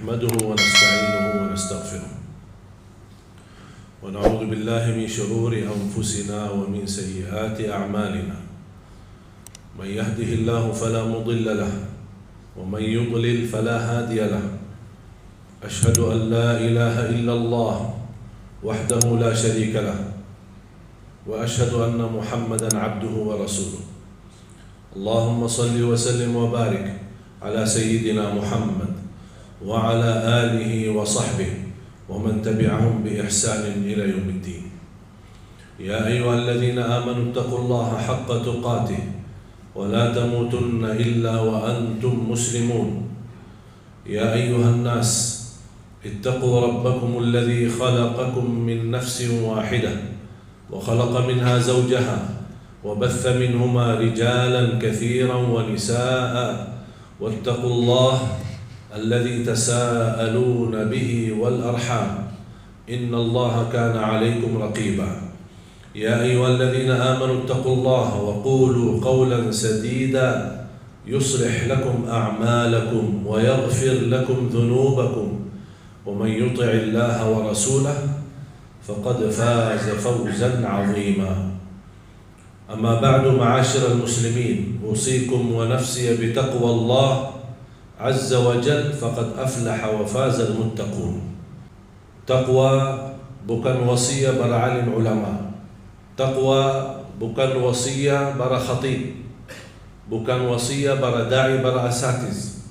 نحمده ونستعينه ونستغفره ونعوذ بالله من شرور أنفسنا ومن سيئات أعمالنا. من يهده الله فلا مضل له ومن يضلل فلا هادي له. أشهد أن لا إله إلا الله وحده لا شريك له وأشهد أن محمدا عبده ورسوله. اللهم صل وسلم وبارك على سيدنا محمد وعلى آله وصحبه ومن تبعهم بإحسان إلى يوم الدين. يا أيها الذين آمنوا اتقوا الله حق تقاته ولا تموتن إلا وأنتم مسلمون. يا أيها الناس اتقوا ربكم الذي خلقكم من نفس واحدة وخلق منها زوجها وبث منهما رجالا كثيرا ونساء واتقوا الله الذي تساءلون به والأرحام إن الله كان عليكم رقيبا. يا أيها الذين آمنوا اتقوا الله وقولوا قولا سديدا يصلح لكم أعمالكم ويغفر لكم ذنوبكم ومن يطع الله ورسوله فقد فاز فوزا عظيما. أما بعد معاشر المسلمين، أوصيكم ونفسي بتقوى الله عز وجل فقد أفلح وفاز المتقون. Taqwa bukan wasiat para alim ulama. Taqwa bukan wasiat para khatib, bukan wasiat para da'i, para asatiz.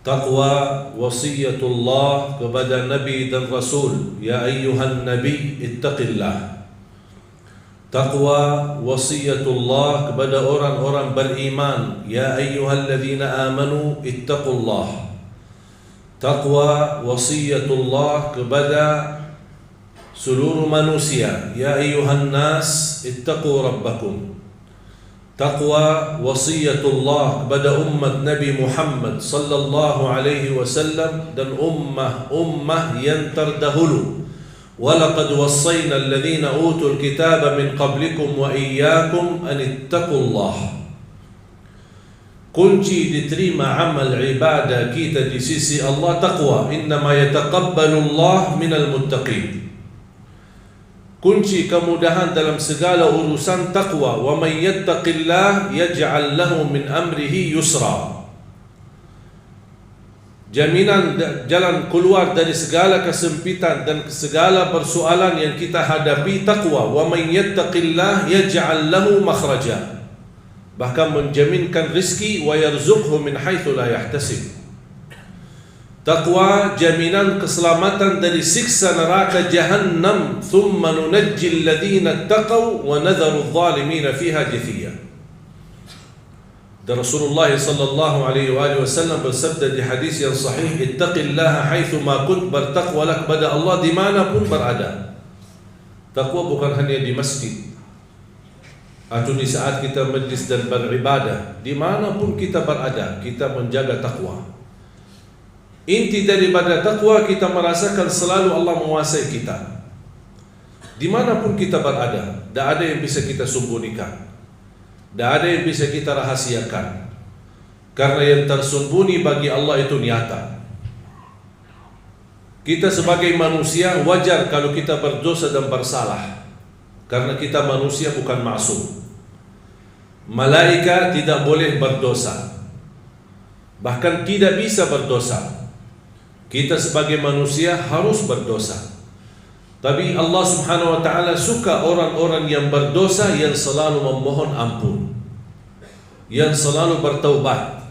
Taqwa wasiatullah kepada Nabi dan Rasul. Ya ayyuhan Nabi ittaqillah. Taqwa wasiatullah kepada orang-orang beriman. Ya ayyuhalladzina amanu ittaqullah. Taqwa wasiatullah kepada seluruh manusia. Ya ayyuhan nas ittaqu rabbakum. Taqwa wasiatullah kepada umat Nabi Muhammad sallallahu alaihi wasallam dan ummah yang terdahulu. وَلَقَدْ وَصَّيْنَا الَّذِينَ أُوتُوا الْكِتَابَ مِنْ قَبْلِكُمْ وَإِيَّاكُمْ أَنِ اتَّقُوا اللَّهَ. Kunci diterima amal ibadah kita di sisi Allah taqwa. Innama yataqabbalu Allah minal muttaqin. Kunci kemudahan dalam segala urusan taqwa. Wa man yattaqillah yaj'al lahu min amrihi yusra. Jaminan jalan keluar dari segala kesempitan dan segala persoalan yang kita hadapi taqwa. Wa man yattaqillah yaj'al lahu makhraja. Bahkan menjaminkan rizki wa yarzuqhu min haitsu la yahtasib. Taqwa jaminan keselamatan dari siksa neraka jahannam. Thumma nunajji alladhina ittaqaw wa nadharu adh-dhalimina fiha jithiya. Dan Rasulullah sallallahu alaihi wasallam bersabda di hadis yang sahih, ittaqillaha haitsu ma kunt, bertakwalah kepada Allah dimanapun berada. Takwa bukan hanya di masjid atau di saat kita majlis dan beribadah. Dimanapun kita berada, kita menjaga takwa. Inti daripada takwa, kita merasakan selalu Allah menguasai kita. Dimanapun kita berada, tidak ada yang bisa kita sembunyikan, tidak ada yang bisa kita rahasiakan. Karena yang tersembunyi bagi Allah itu nyata. Kita sebagai manusia wajar kalau kita berdosa dan bersalah, karena kita manusia bukan maksum. Malaikat tidak boleh berdosa, bahkan tidak bisa berdosa. Kita sebagai manusia harus berdosa. Tapi Allah subhanahu wa ta'ala suka orang-orang yang berdosa, yang selalu memohon ampun, yang selalu bertaubat.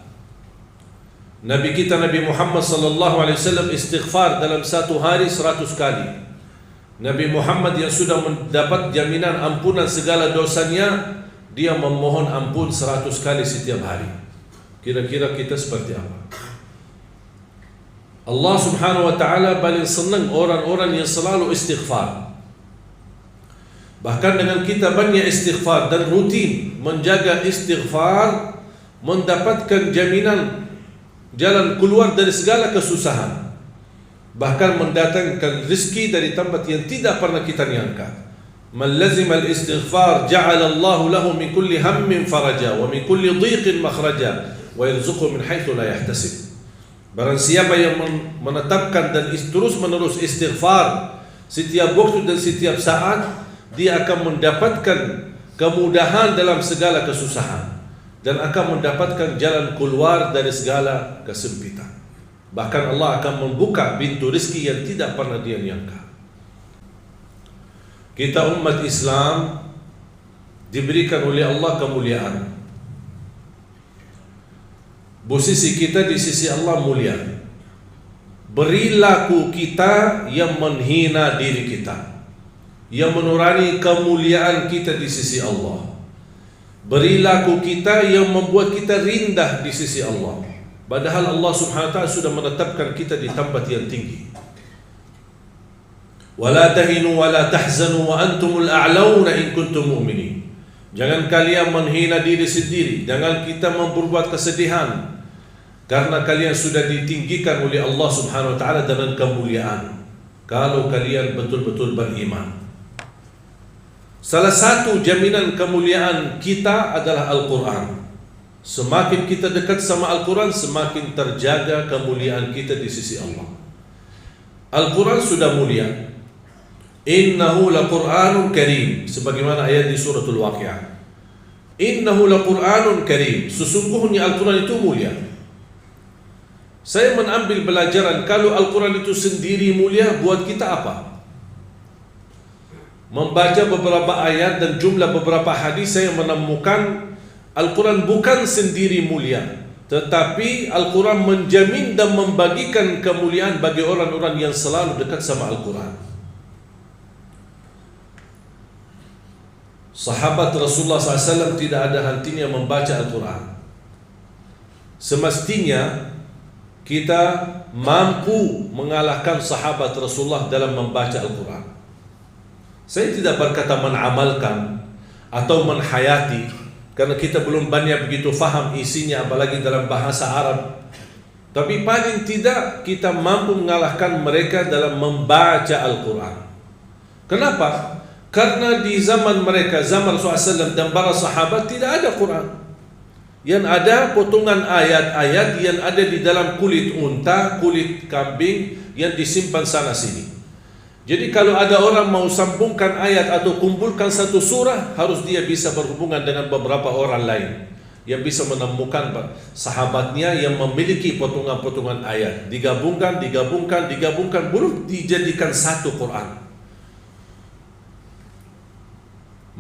Nabi kita Nabi Muhammad sallallahu alaihi wasallam istighfar dalam satu hari 100 kali. Nabi Muhammad yang sudah mendapat jaminan ampunan segala dosanya, dia memohon ampun 100 kali setiap hari. Kira-kira kita seperti apa? Allah subhanahu wa ta'ala paling senang orang-orang yang selalu istighfar. Bahkan dengan kita banyak istighfar dan rutin menjaga istighfar, mendapatkan jaminan jalan keluar dari segala kesusahan. Bahkan mendatangkan rezeki dari tempat yang tidak pernah kita nyangka. Man lazima al-istighfar ja'ala Allahu lahu min kulli hammin faraja wa min kulli dhiqin makhraja wa yarzuqhu min haitsu la yahtasib. Barang siapa yang menetapkan dan terus menerus istighfar setiap waktu dan setiap saat, dia akan mendapatkan kemudahan dalam segala kesusahan dan akan mendapatkan jalan keluar dari segala kesempitan. Bahkan Allah akan membuka pintu rezeki yang tidak pernah dia nyangka. Kita umat Islam diberikan oleh Allah kemuliaan. Posisi kita di sisi Allah mulia. Perilaku kita yang menghina diri kita, yang menurani kemuliaan kita di sisi Allah. Perilaku kita yang membuat kita rendah di sisi Allah, padahal Allah Subhanahu wa ta'ala sudah menetapkan kita di tempat yang tinggi. Wala tahinu wala tahzanu wa antumul a'launa in kuntum mu'minin. Jangan kalian menghina diri sendiri, jangan kita memperbuat kesedihan, karena kalian sudah ditinggikan oleh Allah Subhanahu wa ta'ala dengan kemuliaan, kalau kalian betul-betul beriman. Salah satu jaminan kemuliaan kita adalah Al-Quran. Semakin kita dekat sama Al-Quran, semakin terjaga kemuliaan kita di sisi Allah. Al-Quran sudah mulia. Innahu laqur'anun karim, sebagaimana ayat di suratul Waqiah. Innahu laqur'anun karim, sesungguhnya Al-Quran itu mulia. Saya mengambil pelajaran, kalau Al-Quran itu sendiri mulia, buat kita apa? Membaca beberapa ayat dan jumlah beberapa hadis, saya menemukan Al-Quran bukan sendiri mulia, tetapi Al-Quran menjamin dan membagikan kemuliaan bagi orang-orang yang selalu dekat sama Al-Quran. Sahabat Rasulullah SAW tidak ada hentinya membaca Al-Quran. Semestinya kita mampu mengalahkan sahabat Rasulullah dalam membaca Al-Quran. Saya tidak berkata menamalkan atau menhayati, karena kita belum banyak begitu faham isinya, apalagi dalam bahasa Arab. Tapi paling tidak kita mampu mengalahkan mereka dalam membaca Al-Quran. Kenapa? Karena di zaman mereka, zaman Rasulullah SAW dan para sahabat, tidak ada Quran. Yang ada potongan ayat-ayat yang ada di dalam kulit unta, kulit kambing yang disimpan sana sini. Jadi kalau ada orang mau sambungkan ayat atau kumpulkan satu surah, harus dia bisa berhubungan dengan beberapa orang lain yang bisa menemukan sahabatnya yang memiliki potongan-potongan ayat, digabungkan, belum dijadikan satu Quran.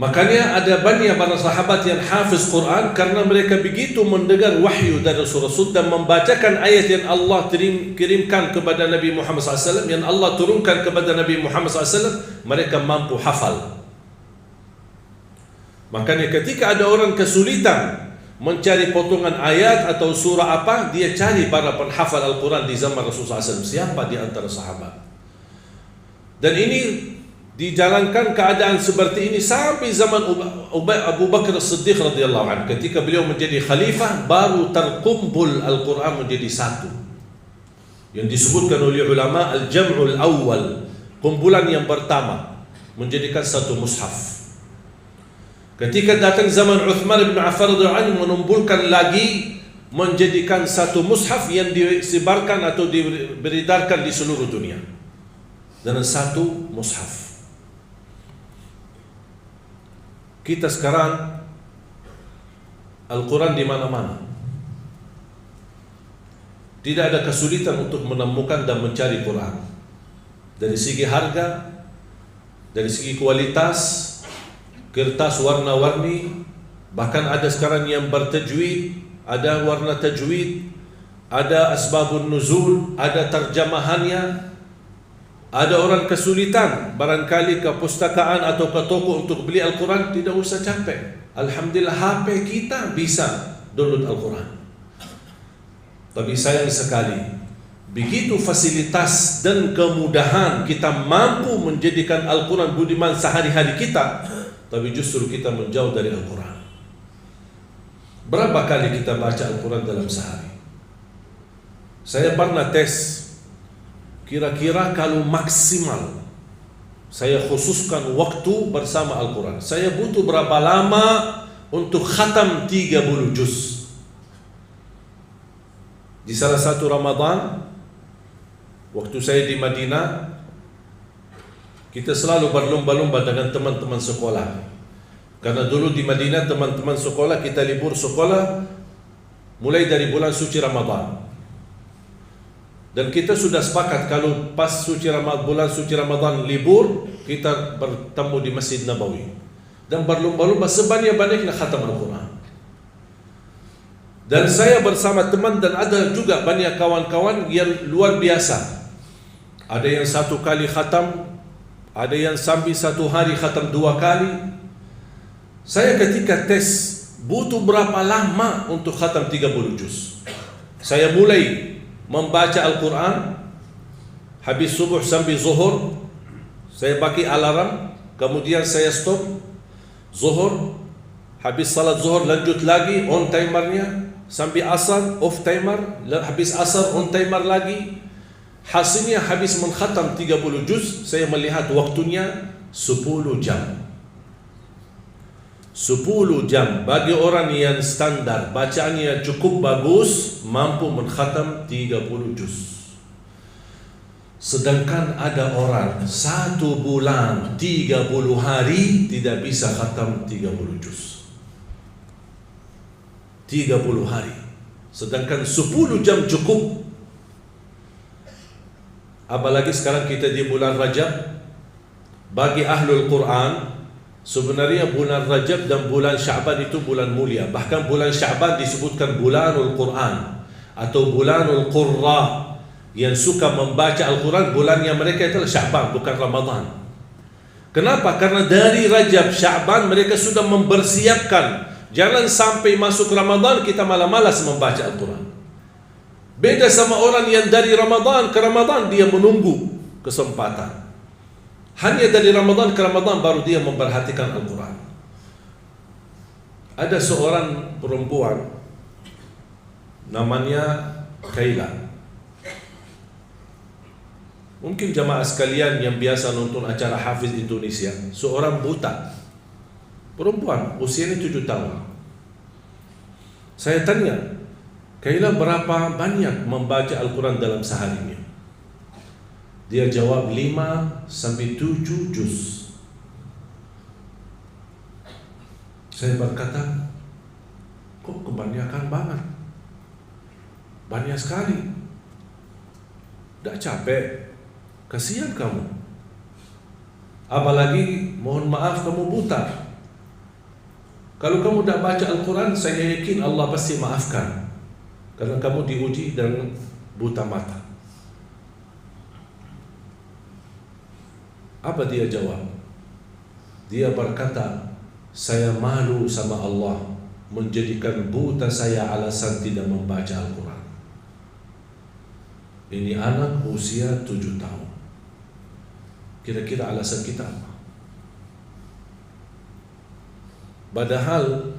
Makanya ada banyak para sahabat yang hafiz Quran karena mereka begitu mendengar wahyu dari Rasul dan membacakan ayat yang Allah kirimkan kepada Nabi Muhammad SAW, yang Allah turunkan kepada Nabi Muhammad SAW, mereka mampu hafal. Makanya ketika ada orang kesulitan mencari potongan ayat atau surah apa, dia cari para penghafal Al-Quran di zaman Rasulullah SAW. Siapa di antara sahabat? Dan ini dijalankan keadaan seperti ini sampai zaman Abu Bakar As-Siddiq radhiyallahu anhu. Ketika beliau menjadi khalifah, baru terkumpul Al-Quran menjadi satu, yang disebutkan oleh ulama al-jam'ul awal, kumpulan yang pertama menjadikan satu mushaf. Ketika datang zaman Uthman bin Affan radhiyallahu anhu, mengumpulkan lagi menjadikan satu mushaf yang disebarkan atau diberedarkan di seluruh dunia dengan satu mushaf. Kita sekarang Al-Quran di mana-mana. Tidak ada kesulitan untuk menemukan dan mencari Quran. Dari segi harga, dari segi kualitas, kertas warna-warni, bahkan ada sekarang yang bertajwid, ada warna tajwid, ada asbabun nuzul, ada terjemahannya. Ada orang kesulitan barangkali ke pustakaan atau ke toko untuk beli Al-Quran, tidak usah capek. Alhamdulillah HP kita bisa download Al-Quran. Tapi sayang sekali, begitu fasilitas dan kemudahan kita mampu menjadikan Al-Quran budiman sehari-hari kita, tapi justru kita menjauh dari Al-Quran. Berapa kali kita baca Al-Quran dalam sehari? Saya pernah tes, kira-kira kalau maksimal saya khususkan waktu bersama Al-Quran, saya butuh berapa lama untuk khatam 30 juz? Di salah satu Ramadan, waktu saya di Madinah, kita selalu berlomba-lomba dengan teman-teman sekolah. Karena dulu di Madinah teman-teman sekolah kita libur sekolah mulai dari bulan suci Ramadan. Dan kita sudah sepakat kalau pas bulan suci Ramadan libur, kita bertemu di Masjid Nabawi dan berlomba-lomba sebanyak-banyaknya khatam Al-Quran. Dan saya bersama teman dan ada juga banyak kawan-kawan yang luar biasa. Ada yang 1 kali khatam, ada yang sambil 1 hari khatam 2 kali. Saya ketika tes butuh berapa lama untuk khatam 30 juz. Saya mulai membaca Al-Quran, habis subuh sampai zuhur, saya pakai alarm, kemudian saya stop, zuhur, habis salat zuhur lanjut lagi, on timernya, sampai asar, off timer, habis asar, on timer lagi. Hasilnya habis mengkhatam 30 juz, saya melihat waktunya 10 jam. 10 jam bagi orang yang standar bacaannya cukup bagus mampu mengkhatam 30 juz. Sedangkan ada orang 1 bulan 30 hari tidak bisa khatam 30 juz. 30 hari. Sedangkan 10 jam cukup. Apalagi sekarang kita di bulan Rajab. Bagi ahlul Quran, sebenarnya bulan Rajab dan bulan Sya'ban itu bulan mulia. Bahkan bulan Sya'ban disebutkan bulanul Quran atau bulanul Qurra. Yang suka membaca Al-Quran bulannya mereka itulah Sya'ban, bukan Ramadan. Kenapa? Karena dari Rajab, Sya'ban mereka sudah mempersiapkan. Jangan sampai masuk Ramadan kita malah malas membaca Al-Quran. Beda sama orang yang dari Ramadan ke Ramadan dia menunggu kesempatan. Hanya dari Ramadan ke Ramadan baru dia memperhatikan Al-Quran. Ada seorang perempuan namanya Kaila. Mungkin jamaah sekalian yang biasa nonton acara Hafiz Indonesia, seorang buta perempuan usianya 7 tahun. Saya tanya, Kaila berapa banyak membaca Al-Quran dalam seharinya? Dia jawab 5 sampai 7 juz. Saya berkata, kok kebanyakan banget? Banyak sekali. Tak capek? Kasihan kamu. Apalagi mohon maaf kamu buta. Kalau kamu tak baca Al-Quran, saya yakin Allah pasti maafkan. Karena kamu diuji dan buta mata. Apa dia jawab? Dia berkata, saya malu sama Allah menjadikan buta saya alasan tidak membaca Al-Quran. Ini anak usia 7 tahun. Kira-kira alasan kita apa? Padahal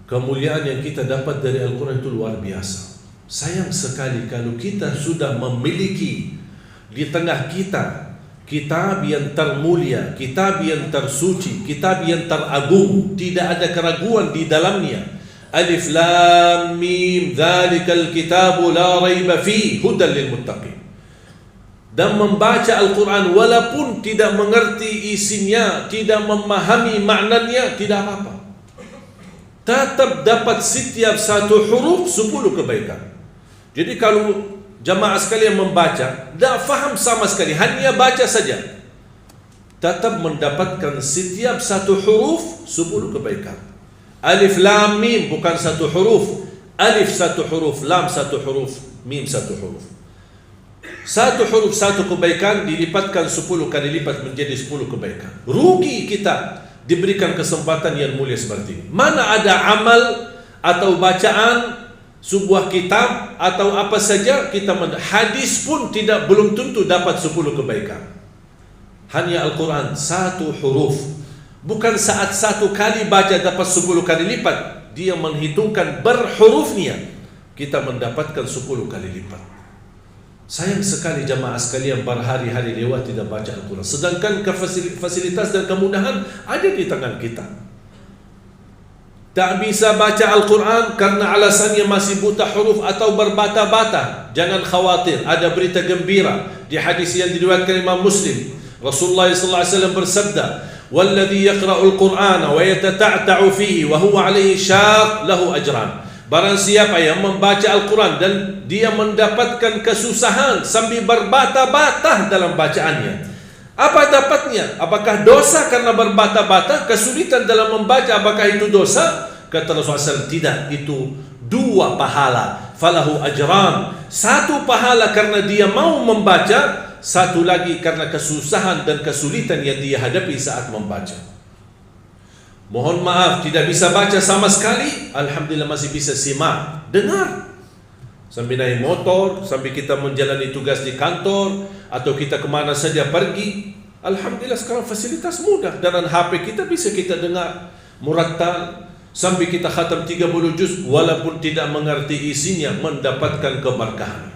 kemuliaan yang kita dapat dari Al-Quran itu luar biasa. Sayang sekali kalau kita sudah memiliki di tengah kita kitab yang termulia, kitab yang tersuci, kitab yang teragung, tidak ada keraguan di dalamnya. Alif Lam Mim, dzalikal kitabu la raiba fihi hudan lil muttaqin. Dan membaca Al-Quran walaupun tidak mengerti isinya, tidak memahami maknanya, tidak apa-apa. Tetap dapat setiap satu huruf 10 kebaikan. Jadi kalau jamaah sekalian membaca, tidak faham sama sekali, hanya baca saja, tetap mendapatkan setiap satu huruf 10 kebaikan. Alif Lam Mim bukan satu huruf. Alif satu huruf, Lam satu huruf, Mim satu huruf. Satu huruf satu kebaikan dilipatkan 10 kali lipat menjadi 10 kebaikan. Rugi kita diberikan kesempatan yang mulia seperti ini. Mana ada amal atau bacaan sebuah kitab atau apa saja kita hadis pun belum tentu dapat 10 kebaikan. Hanya Al-Quran satu huruf. Bukan saat satu kali baca dapat 10 kali lipat. Dia menghitungkan berhurufnya. Kita mendapatkan 10 kali lipat. Sayang sekali jamaah sekalian berhari-hari lewat tidak baca Al-Quran. Sedangkan fasilitas dan kemudahan ada di tangan kita. tak bisa baca Al-Quran karena alasannya masih buta huruf atau berbata-bata, jangan khawatir, ada berita gembira. Di hadis yang diriwayatkan Imam Muslim, Rasulullah SAW bersabda, "Walladhi yaqra'ul Qur'ana wa yatata'ta'u fihi wa huwa 'alaihi syaq lahu ajran." Barang siapa yang membaca Al-Quran dan dia mendapatkan kesusahan sambil berbata-bata dalam bacaannya, apa dapatnya? Apakah dosa karena berbata-bata? Kesulitan dalam membaca, apakah itu dosa? Kata Rasulullah SAW, tidak, itu 2 pahala. Falahu ajran, 1 pahala karena dia mau membaca, 1 lagi karena kesusahan dan kesulitan yang dia hadapi saat membaca. Mohon maaf, tidak bisa baca sama sekali, alhamdulillah masih bisa simak, dengar. Sambil naik motor, sambil kita menjalani tugas di kantor, atau kita kemana saja pergi, alhamdulillah sekarang fasilitas mudah. Dengan HP kita bisa kita dengar murattal, sambil kita khatam 30 juz, walaupun tidak mengerti isinya, mendapatkan keberkahan.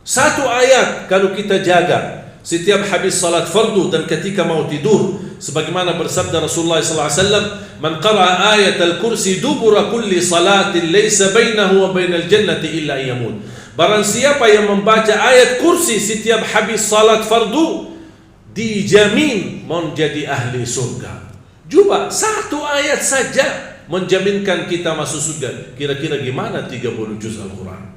1 ayat kalau kita jaga setiap habis salat fardu dan ketika mau tidur, sebagaimana bersabda Rasulullah SAW, "Man qara'a ayat al-kursi dubura kulli salatin laysa bainahu wa bainal jannati illa yamut." Barang siapa yang membaca ayat kursi setiap habis salat fardu, dijamin menjadi ahli surga. Coba 1 ayat saja menjaminkan kita masuk surga. Kira-kira gimana 30 juz Al-Quran?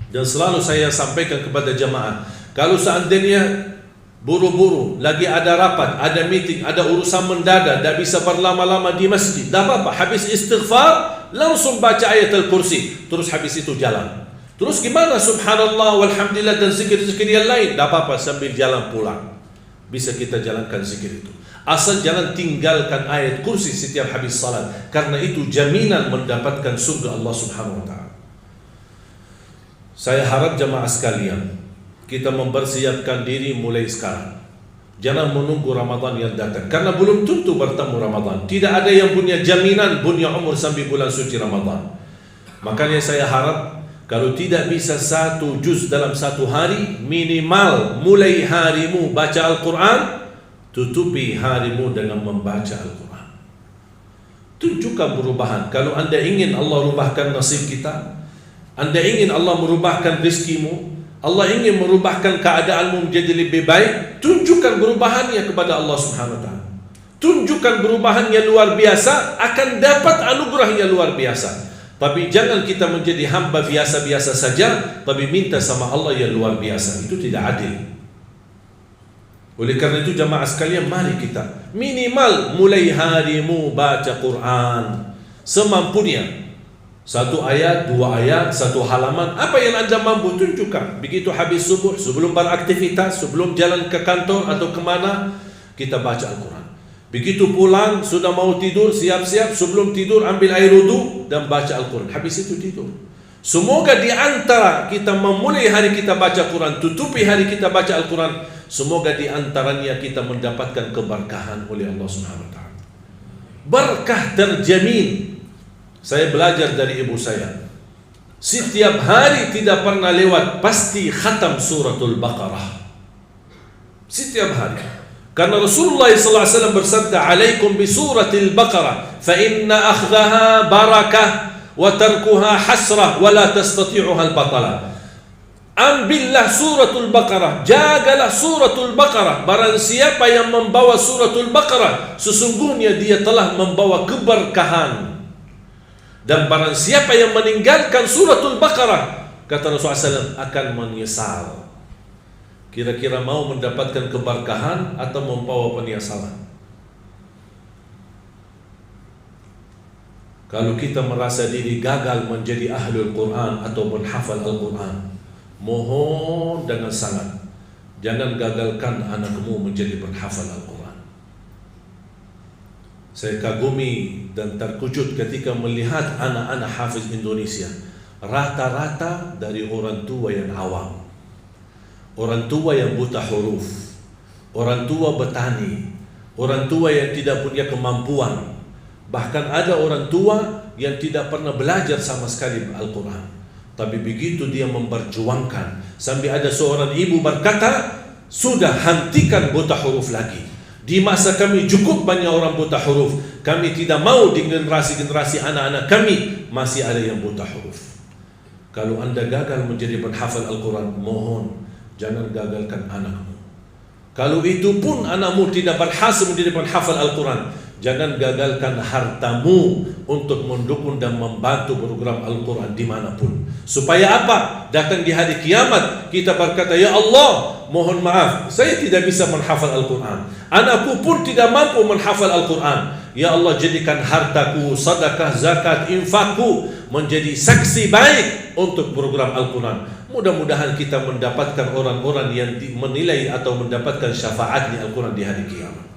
Dan selalu saya sampaikan kepada jamaah, kalau seandainya buru-buru, lagi ada rapat, ada meeting, ada urusan mendadak, tak bisa berlama-lama di masjid, tak apa-apa, habis istighfar langsung baca ayat al-kursi, terus habis itu jalan. Terus gimana subhanallah walhamdulillah dan zikir-zikir yang lain, tak apa-apa, sambil jalan pulang bisa kita jalankan zikir itu. Asal jangan tinggalkan ayat kursi setiap habis salat, karena itu jaminan mendapatkan surga Allah Subhanahu wa taala. Saya harap jamaah sekalian, kita mempersiapkan diri mulai sekarang. Jangan menunggu Ramadan yang datang, karena belum tentu bertemu Ramadan. Tidak ada yang punya jaminan punya umur sampai bulan suci Ramadan. Makanya saya harap, kalau tidak bisa 1 juz dalam 1 hari, minimal mulai harimu baca Al-Quran, tutupi harimu dengan membaca Al-Quran. Tunjukkan perubahan. Kalau anda ingin Allah rubahkan nasib kita, anda ingin Allah merubahkan rizkimu, Allah ingin merubahkan keadaanmu menjadi lebih baik, tunjukkan perubahannya kepada Allah Subhanahu wa taala. Tunjukkan perubahan yang luar biasa, akan dapat anugerah yang luar biasa. Tapi jangan kita menjadi hamba biasa-biasa saja, tapi minta sama Allah yang luar biasa. Itu tidak adil. Oleh karena itu jamaah sekalian, mari kita minimal mulai harimu baca Quran semampunya. 1 ayat, 2 ayat, 1 halaman, apa yang anda mampu tunjukkan. Begitu habis subuh, sebelum beraktivitas, sebelum jalan ke kantor atau kemana, kita baca Al-Quran. Begitu pulang, sudah mau tidur, siap-siap, sebelum tidur ambil air wudu dan baca Al-Quran. Habis itu tidur. Semoga di antara kita memulai hari kita baca Quran, tutupi hari kita baca Al-Quran, semoga di antaranya kita mendapatkan keberkahan oleh Allah Subhanahu wa taala. Berkah terjamin. Saya belajar dari ibu saya, setiap hari tidak pernah lewat pasti khatam suratul Baqarah. Setiap hari. Karena Rasulullah SAW bersabda, "Alaikum bi suratil Baqarah, fa inna akhdaha barakah wa tarkuha hasrah wa la tastati'uha al-batalah." Ambillah suratul Baqarah, jagalah suratul Baqarah. Barang siapa yang membawa suratul Baqarah, sesungguhnya dia telah membawa keberkahan. Dan barang siapa yang meninggalkan suratul Baqarah, kata Rasulullah SAW, akan menyesal. Kira-kira mau mendapatkan keberkahan atau membawa penyesalan? Kalau kita merasa diri gagal menjadi ahlul Quran ataupun hafal Al-Quran, mohon dengan sangat, jangan gagalkan anakmu menjadi penghafal Al-Quran. Saya kagumi dan terkejut ketika melihat anak-anak hafiz Indonesia, rata-rata dari orang tua yang awam, orang tua yang buta huruf, orang tua petani, orang tua yang tidak punya kemampuan. Bahkan ada orang tua yang tidak pernah belajar sama sekali Al-Quran. Tapi begitu dia memperjuangkan, sampai ada seorang ibu berkata, sudah hentikan buta huruf lagi. Di masa kami cukup banyak orang buta huruf. Kami tidak mau di generasi-generasi anak-anak kami masih ada yang buta huruf. Kalau anda gagal menjadi penghafal Al-Quran, mohon jangan gagalkan anakmu. Kalau itu pun anakmu tidak berhasil menjadi penghafal Al-Quran, jangan gagalkan hartamu untuk mendukung dan membantu program Al-Quran dimanapun. Supaya apa? Datang di hari kiamat kita berkata, ya Allah, mohon maaf, saya tidak bisa menghafal Al-Quran. Anakku pun tidak mampu menghafal Al-Quran. Ya Allah, jadikan hartaku, sedekah, zakat, infakku menjadi saksi baik untuk program Al-Quran. Mudah-mudahan kita mendapatkan orang-orang yang menilai atau mendapatkan syafaat di Al-Quran di hari kiamat.